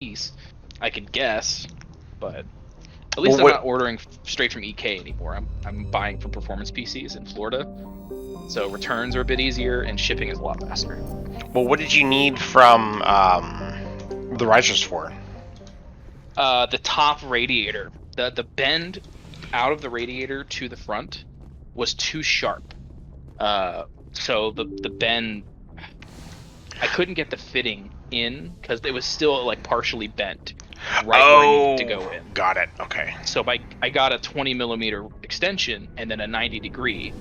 piece, I can guess, but at least I'm not ordering straight from EK anymore. I'm buying from performance PCs in Florida, so returns are a bit easier and shipping is a lot faster. Well, what did you need from the risers for? The top radiator, the bend out of the radiator to the front was too sharp. So the bend, I couldn't get the fitting in because it was still like partially bent right where I needed to go in. Got it. Okay. So I got a 20 millimeter extension and then a 90 degree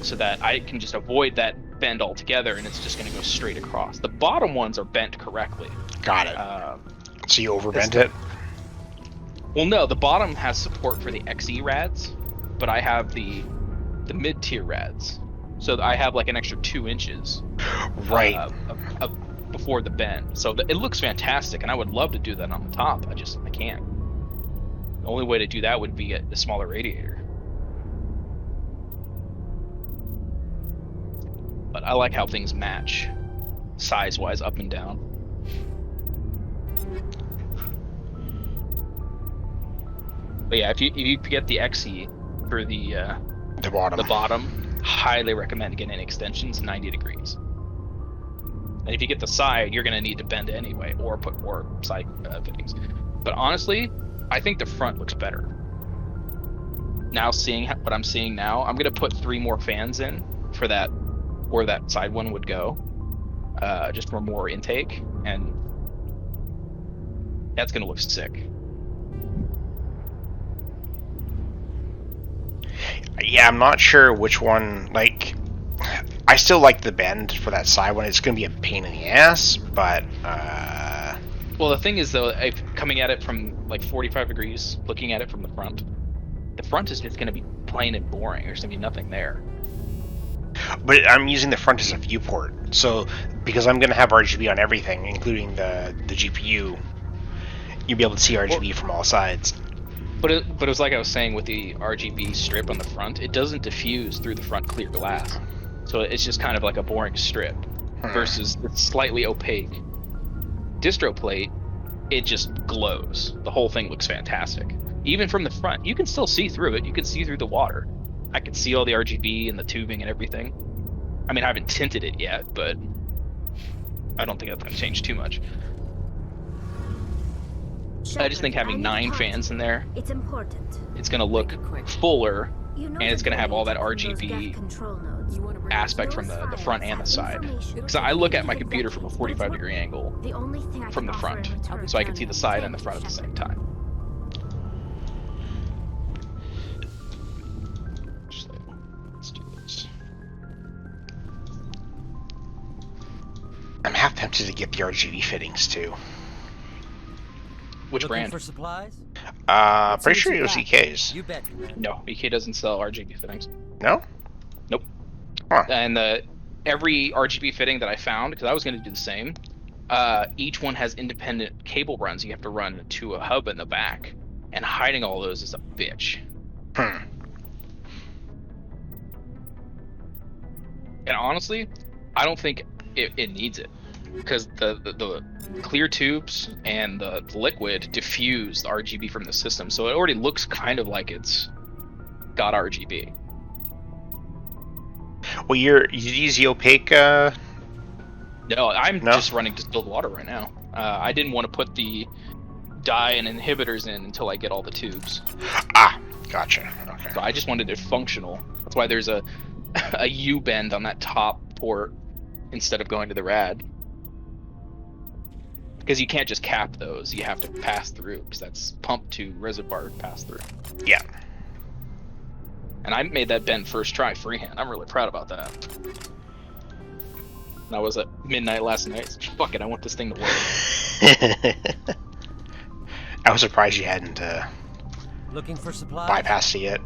so that I can just avoid that bend altogether, and it's just going to go straight across. The bottom ones are bent correctly. Got it. So you overbent it? Well, no, the bottom has support for the XE rads, but I have the mid-tier rads. So I have like an extra 2 inches right before the bend. So it looks fantastic, and I would love to do that on the top. I can't. The only way to do that would be a smaller radiator. But I like how things match size-wise up and down. But yeah, if you get the XE for the bottom, highly recommend getting extensions 90 degrees. And if you get the side, you're going to need to bend anyway, or put more side fittings. But honestly, I think the front looks better. Now seeing what I'm seeing now, I'm going to put 3 more fans in for that, where that side one would go, just for more intake, and that's going to look sick. Yeah, I'm not sure which one, like, I still like the bend for that side one. It's going to be a pain in the ass, but, Well, the thing is, though, coming at it from, like, 45 degrees, looking at it from the front is just going to be plain and boring. There's going to be nothing there. But I'm using the front as a viewport, so, because I'm going to have RGB on everything, including the GPU, you'll be able to see RGB from all sides. But it was like I was saying with the RGB strip on the front, it doesn't diffuse through the front clear glass. So it's just kind of like a boring strip versus it's slightly opaque. Distro plate, it just glows. The whole thing looks fantastic. Even from the front, you can still see through it. You can see through the water. I can see all the RGB and the tubing and everything. I mean, I haven't tinted it yet, but I don't think that's going to change too much. Shepard, I just think having 9 fans in there, it's important. It's going to look fuller, and it's going to have all that RGB aspect from the front and the side. Because I look at my computer from a 45-degree angle from the front, so I can see the side and the front at the same time. So, let's do this. I'm half tempted to get the RGB fittings, too. Which brand? For supplies? Pretty sure it was EK's. You bet. No, EK doesn't sell RGB fittings. No? Nope. Huh. And every RGB fitting that I found, because I was going to do the same, each one has independent cable runs you have to run to a hub in the back, and hiding all those is a bitch. And honestly, I don't think it needs it, because the clear tubes and the liquid diffuse the RGB from the system, so it already looks kind of like it's got RGB. Well, you use the opaque, No, I'm just running distilled water right now. I didn't want to put the dye and inhibitors in until I get all the tubes. Ah, gotcha. Okay. So I just wanted it functional. That's why there's a U-bend on that top port instead of going to the rad. Because you can't just cap those, you have to pass through, because that's pump to reservoir pass through. Yeah. And I made that bend first try freehand. I'm really proud about that. And I was at midnight last night. Fuck it, I want this thing to work. I was surprised you hadn't Looking for supplies? bypassed it yet.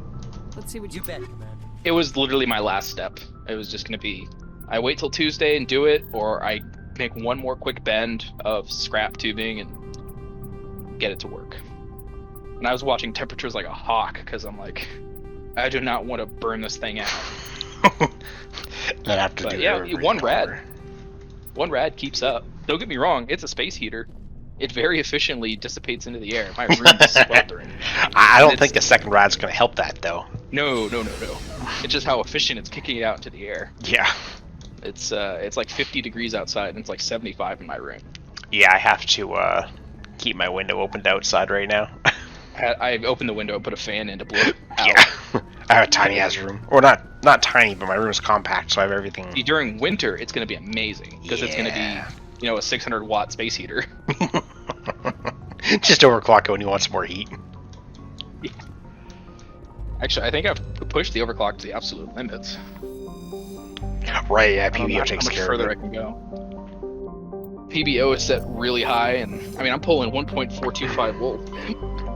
Let's see what you bet, Commander. It was literally my last step. It was just going to be, I wait till Tuesday and do it, or I make one more quick bend of scrap tubing and get it to work. And I was watching temperatures like a hawk, because I'm like, I do not want to burn this thing out. Then after But yeah, one rad keeps up. Don't get me wrong, it's a space heater, it very efficiently dissipates into the air. My room is sweltering. I don't think the second ride's going to help that, though. No. It's just how efficient it's kicking it out into the air. Yeah. It's like 50 degrees outside, and it's like 75 in my room. Yeah, I have to keep my window opened outside right now. I opened the window, put a fan in to blow it out. Yeah. I have a tiny ass room. Or not tiny, but my room is compact, so I have everything. See, during winter, it's going to be amazing, because it's going to be, you know, a 600-watt space heater. Just overclock it when you want some more heat. Yeah. Actually, I think I've pushed the overclock to the absolute limits. Right, yeah, PBO takes care of it. How much further I can go. PBO is set really high, and I mean, I'm pulling 1.425 volt,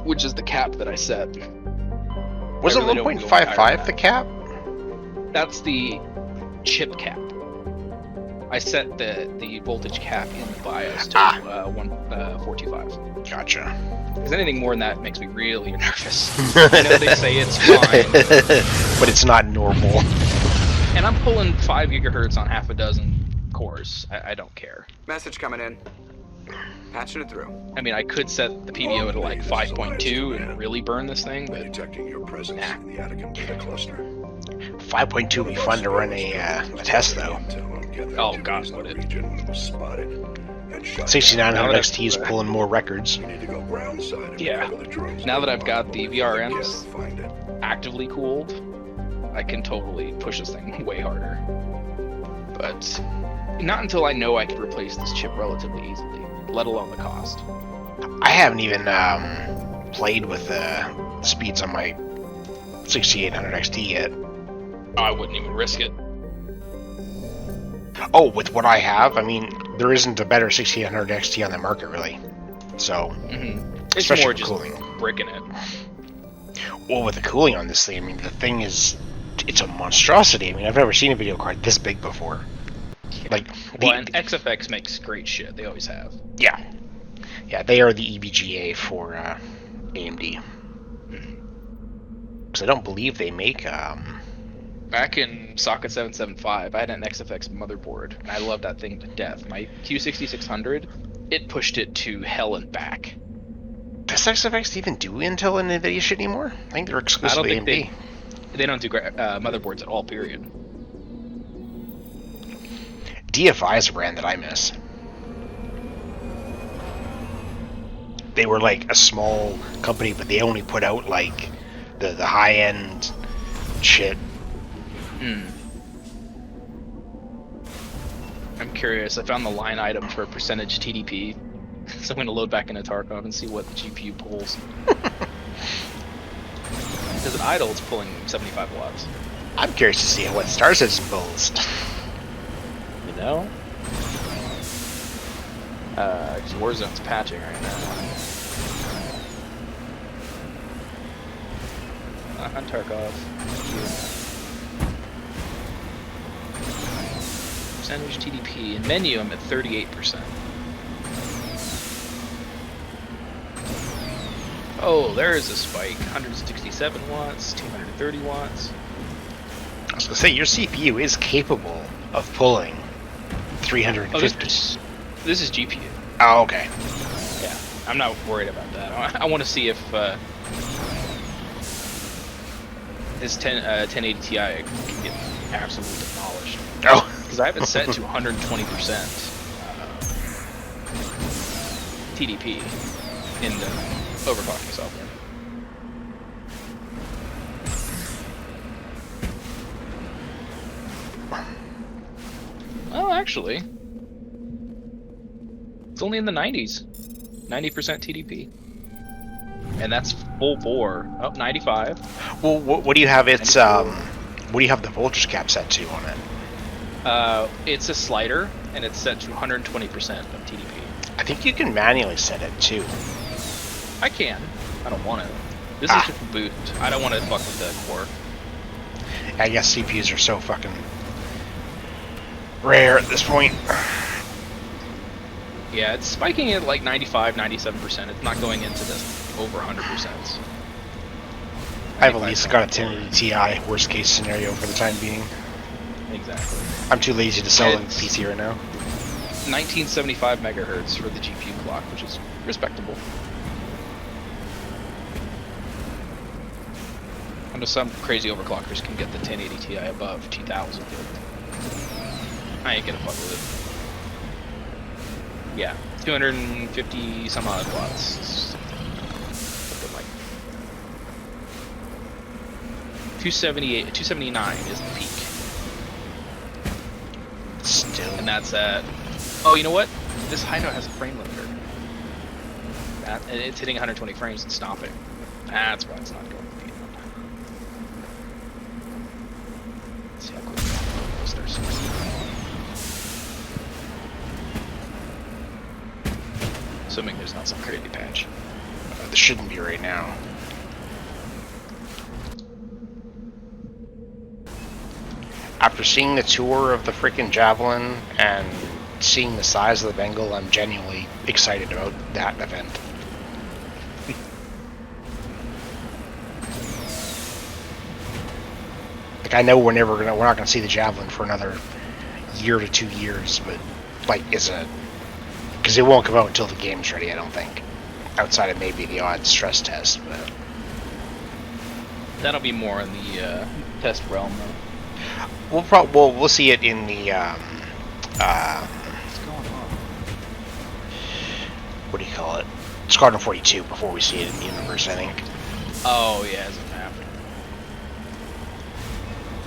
which is the cap that I set. Was it 1.55 the cap? That's the chip cap. I set the voltage cap in the BIOS to 1.425. Gotcha. Because anything more than that makes me really nervous. I know they say it's fine, but it's not normal. And I'm pulling 5 gigahertz on half a dozen cores. I don't care. Message coming in. Patching it through. I mean, I could set the PBO to like 5.2 and really burn this thing, but detecting your presence in the Atacam data cluster. 5.2 would be fun to run a test, though. Oh gosh, would it? 6900 XT is pulling more records. Yeah. Now that I've got the VRMs actively cooled, I can totally push this thing way harder. But not until I know I can replace this chip relatively easily, let alone the cost. I haven't even played with the speeds on my 6800 XT yet. I wouldn't even risk it. Oh, with what I have, I mean, there isn't a better 6800 XT on the market, really. So, it's more just cooling. Bricking it. Well, with the cooling on this thing, I mean, the thing is, it's a monstrosity. I mean, I've never seen a video card this big before. Yeah. Like, and XFX makes great shit. They always have. Yeah. Yeah, they are the EVGA for AMD. Because I don't believe they make... Back in Socket 775, I had an XFX motherboard, and I loved that thing to death. My Q6600, it pushed it to hell and back. Does XFX even do Intel and NVIDIA shit anymore? I think they're exclusively AMD. They don't do motherboards at all, period. DFI is a brand that I miss. They were like a small company, but they only put out like the high-end shit. I'm curious. I found the line item for percentage TDP, so I'm going to load back into Tarkov and see what the GPU pulls. Because at idle, it's pulling 75 watts. I'm curious to see what Star Citizen pulls. You know? Because Warzone's patching right now. On Tarkov. Percentage TDP. In menu, I'm at 38%. Oh, there is a spike. 167 watts, 230 watts. I was going to say, your CPU is capable of pulling 350. Oh, this is GPU. Oh, okay. Yeah, I'm not worried about that. I want to see if this 1080 Ti can get absolutely demolished. Oh. Because I have it set to 120% TDP in the overclocking software. Well, actually, it's only in the 90s. 90% TDP. And that's full bore. Oh, 95. Well, what do you have its, what do you have the voltage cap set to on it? It's a slider, and it's set to 120% of TDP. I think you can manually set it, too. I can. I don't want to. This is just a boost. I don't want to fuck with the core. I guess CPUs are so fucking rare at this point. Yeah, it's spiking at like 95, 97%. It's not going into this over 100%. I've at least got a 1080 Ti, worst case scenario for the time being. Exactly. I'm too lazy to sell a PC right now. 1975 megahertz for the GPU clock, which is respectable. I know some crazy overclockers can get the 1080 Ti above 2000. I ain't gonna fuck with it. Yeah, 250 some odd watts. Something like 278, 279 is the peak. Still. And that's at. Oh, you know what? This hideout has a frame limiter. It's hitting 120 frames and stopping. That's why it's not going to be. Let's see how quickly we'll start sourcing. Assuming there's not some crazy patch. There shouldn't be right now. After seeing the tour of the freaking Javelin and seeing the size of the Bengal, I'm genuinely excited about that event. Like, I know we're not gonna see the Javelin for another year to 2 years, but like, because it won't come out until the game's ready, I don't think. Outside of maybe the odd stress test, but that'll be more in the test realm, though. We'll see it in the What's going on? what do you call it? Squadron 42 before we see it in the universe, I think. Oh yeah, as a map.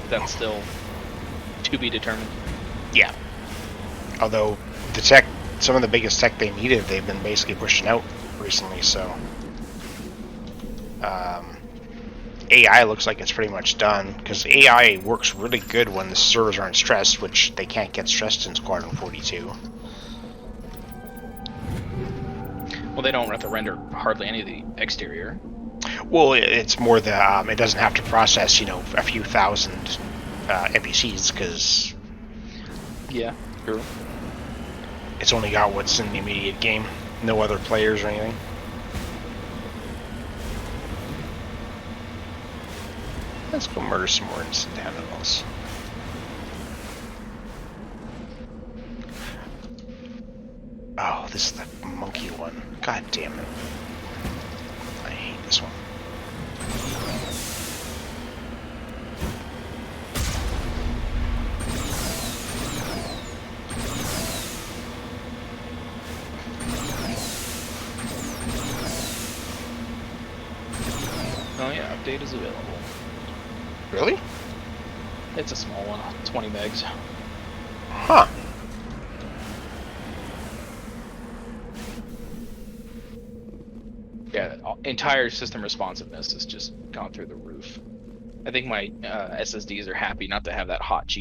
That's still to be determined. Yeah. Although some of the biggest tech they needed, they've been basically pushing out recently. So AI looks like it's pretty much done, because AI works really good when the servers aren't stressed, which they can't get stressed in Squadron 42. Well, they don't have to render hardly any of the exterior. Well, it's more the it doesn't have to process, a few thousand NPCs, because Yeah, true. it's only got what's in the immediate game, no other players or anything. Let's go murder some more instant animals. Oh, this is the monkey one. God damn it. I hate this one. Oh yeah, update is available. Really? It's a small one, 20 megs. Huh. Yeah, entire system responsiveness has just gone through the roof. I think my SSDs are happy not to have that hot GPU